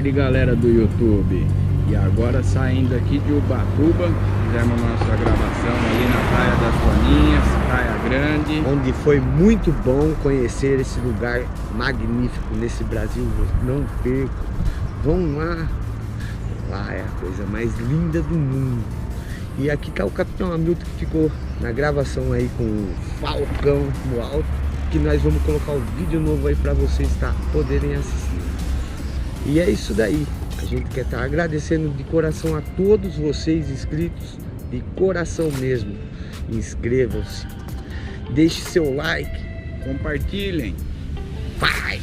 tarde, galera do YouTube. E agora saindo aqui de Ubatuba, fizemos nossa gravação ali na Praia das Boninhas, Praia Grande, onde foi muito bom conhecer esse lugar magnífico nesse Brasil. Não percam, vão lá. Lá é a coisa mais linda do mundo. E aqui tá o Capitão Hamilton, que ficou na gravação aí com o falcão no alto, que nós vamos colocar o vídeo novo aí para vocês poderem assistir. E é isso daí. A gente quer estar agradecendo de coração a todos vocês inscritos, de coração mesmo. Inscrevam-se, deixe seu like, compartilhem. Vai!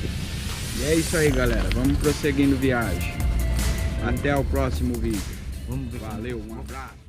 E é isso aí, galera. Vamos prosseguindo viagem. Até o próximo vídeo. Valeu, um abraço.